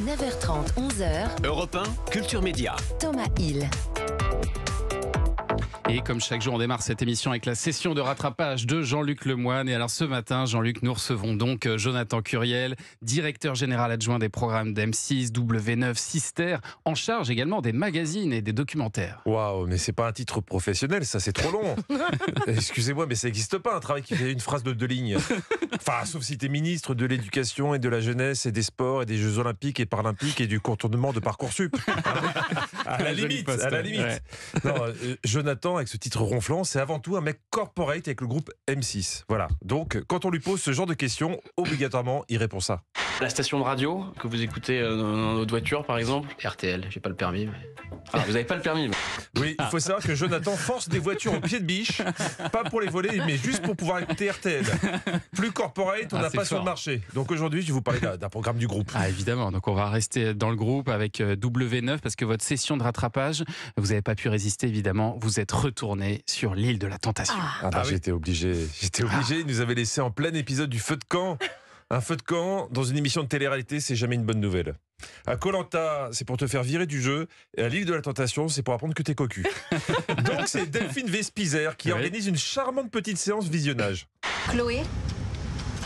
9h30, 11h. Europe 1, Culture Média. Thomas Hill. Et comme chaque jour, on démarre cette émission avec la session de rattrapage de Jean-Luc Lemoyne. Et alors ce matin, Jean-Luc, nous recevons donc Jonathan Curiel, directeur général adjoint des programmes d'M6, W9, Sister, en charge également des magazines et des documentaires. Waouh, mais c'est pas un titre professionnel, ça c'est trop long. Excusez-moi, mais ça n'existe pas un travail qui fait une phrase de 2 lignes. Enfin, sauf si t'es ministre de l'Éducation et de la Jeunesse et des Sports et des Jeux Olympiques et Paralympiques et du contournement de Parcoursup. À la limite, Ouais. Non, Jonathan, avec ce titre ronflant, c'est avant tout un mec corporate avec le groupe M6. Voilà. Donc, quand on lui pose ce genre de questions, obligatoirement, il répond ça. La station de radio que vous écoutez dans votre voiture, par exemple. RTL, j'ai pas le permis. Mais... vous avez pas le permis. Mais... Oui, il faut savoir que Jonathan force des voitures au pied de biche, pas pour les voler, mais juste pour pouvoir écouter RTL. Plus corporate, on n'a pas sur le marché. Donc aujourd'hui, je vais vous parler d'un programme du groupe. Ah évidemment, donc on va rester dans le groupe avec W9 parce que votre session de rattrapage, vous n'avez pas pu résister évidemment, vous êtes retourné sur l'île de la Tentation. Oui. J'étais obligé, il nous avait laissé en plein épisode du feu de camp. Un feu de camp dans une émission de télé-réalité, c'est jamais une bonne nouvelle. À Koh-Lanta, c'est pour te faire virer du jeu. Et à l'île de la Tentation, c'est pour apprendre que t'es cocu. Donc c'est Delphine Vespizer qui organise une charmante petite séance visionnage. Chloé,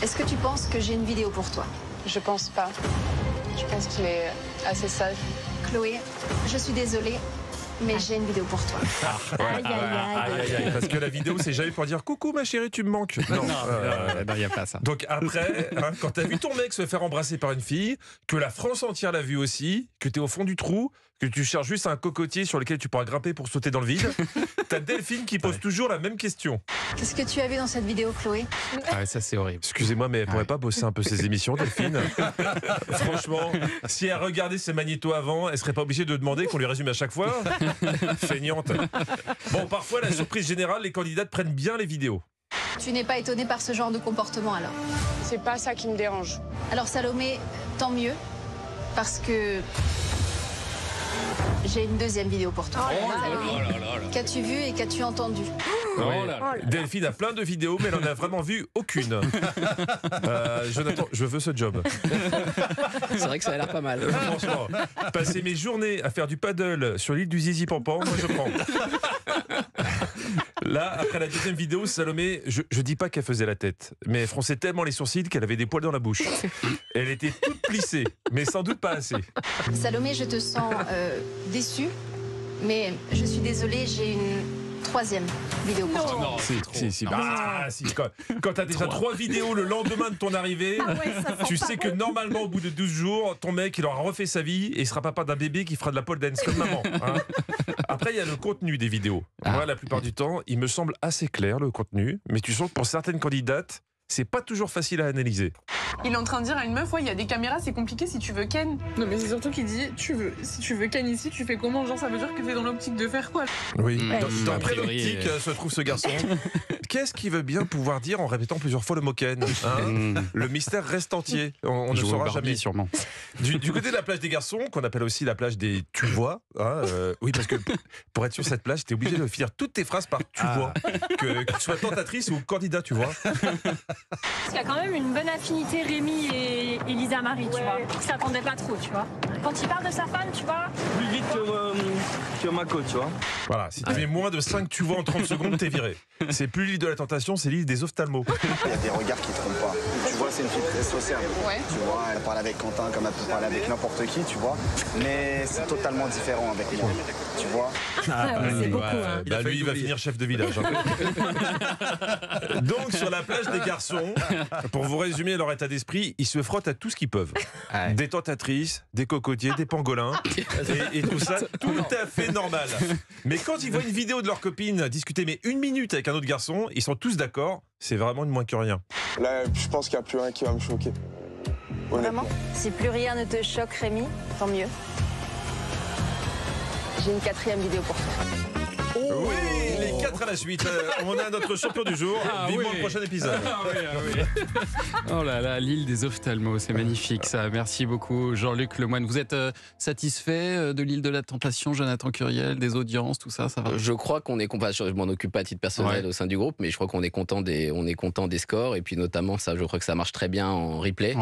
est-ce que tu penses que j'ai une vidéo pour toi? Je pense pas. Je pense qu'il est assez sage. Chloé, je suis désolée, mais j'ai une vidéo pour toi. Parce que la vidéo, c'est jamais pour dire coucou ma chérie, tu me manques. Non, il n'y a pas ça. Donc après, quand t'as vu ton mec se faire embrasser par une fille, que la France entière l'a vu aussi, que t'es au fond du trou, que tu cherches juste un cocotier sur lequel tu pourras grimper pour sauter dans le vide, t'as Delphine qui pose toujours la même question. Qu'est-ce que tu as vu dans cette vidéo, Chloé? Ah ouais, ça c'est horrible. Excusez-moi, mais elle pourrait pas bosser un peu ses émissions, Delphine? Franchement, si elle regardait ses magnétos avant, elle serait pas obligée de demander qu'on lui résume à chaque fois? Feignante. Bon, parfois, la surprise générale, les candidates prennent bien les vidéos. Tu n'es pas étonnée par ce genre de comportement alors? C'est pas ça qui me dérange. Alors Salomé, tant mieux, parce que j'ai une deuxième vidéo pour toi. Qu'as-tu vu et qu'as-tu entendu? Delphine a plein de vidéos, mais elle en a vraiment vu aucune. Jonathan, je veux ce job. C'est vrai que ça a l'air pas mal. Franchement, passer mes journées à faire du paddle sur l'île du Zizi Pampan, moi je prends. Là, après la deuxième vidéo, Salomé, je dis pas qu'elle faisait la tête, mais elle fronçait tellement les sourcils qu'elle avait des poils dans la bouche. Elle était toute plissée, mais sans doute pas assez. Salomé, je te sens déçue, mais je suis désolée, j'ai une troisième vidéo pour toi. Non, si. Quand t'as déjà 3 vidéos le lendemain de ton arrivée, tu sais que normalement, au bout de 12 jours, ton mec, il aura refait sa vie et il sera papa d'un bébé qui fera de la pole dance comme maman. Hein. Après, il y a le contenu des vidéos. Moi, la plupart du temps, il me semble assez clair, le contenu, mais tu sens que pour certaines candidates, c'est pas toujours facile à analyser. Il est en train de dire à une meuf, ouais, il y a des caméras, c'est compliqué si tu veux Ken. Non, mais c'est surtout qu'il dit, si tu veux Ken ici, tu fais comment? Genre, ça veut dire que t'es dans l'optique de faire quoi? Oui, dans a quelle priori, optique se trouve ce garçon? Qu'est-ce qu'il veut bien pouvoir dire en répétant plusieurs fois le mot Ken, hein? Le mystère reste entier, on ne saura jamais. Sûrement. Du côté de la plage des garçons, qu'on appelle aussi la plage des tu vois, hein, oui, parce que pour être sur cette plage, t'es obligé de finir toutes tes phrases par tu vois, que tu sois tentatrice ou candidat, tu vois. Parce qu'il y a quand même une bonne affinité, Rémi et Lisa Marie, tu vois. Ils s'attendaient pas trop, tu vois. Quand il parle de sa femme, tu vois. Plus vite que Mako, tu vois. Voilà, si tu mets moins de 5 tu vois en 30 secondes, t'es viré. C'est plus l'île de la tentation, c'est l'île des ophtalmos. Il y a des regards qui ne trompent pas. Tu vois, c'est une fille très sociale. Ouais. Tu vois, elle parle avec Quentin comme elle peut parler avec n'importe qui, tu vois. Mais c'est totalement différent avec moi, tu vois. C'est beaucoup, hein. Lui, il va finir chef de village. Hein. Donc, sur la plage des garçons, pour vous résumer leur état d'esprit, ils se frottent à tout ce qu'ils peuvent. Des tentatrices, des cocotiers, des pangolins, et tout ça, tout à fait normal. Mais quand ils voient une vidéo de leur copine discuter mais 1 minute avec un autre garçon, ils sont tous d'accord, c'est vraiment de moins que rien. Là, je pense qu'il n'y a plus rien qui va me choquer. Vraiment? Si plus rien ne te choque, Rémi, tant mieux. J'ai une 4e vidéo pour toi. Oui, les 4 à la suite. On a notre champion du jour. Vivement le prochain épisode. Oh là là, l'île des ophtalmos, c'est magnifique ça. Merci beaucoup Jean-Luc Lemoyne. Vous êtes satisfait de l'île de la Tentation, Jonathan Curiel, des audiences, tout ça, ça va? Je crois qu'on est content. Je m'en occupe pas à titre personnel au sein du groupe, mais je crois qu'on est content des scores, et puis notamment ça, je crois que ça marche très bien en replay.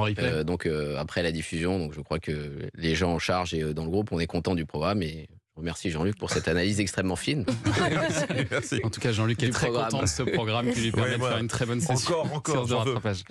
Donc après la diffusion, donc je crois que les gens en charge et dans le groupe, on est content du programme, et je remercie Jean-Luc pour cette analyse extrêmement fine. Merci. En tout cas, Jean-Luc est très content de ce programme qui lui permet de faire une très bonne session encore de rattrapage.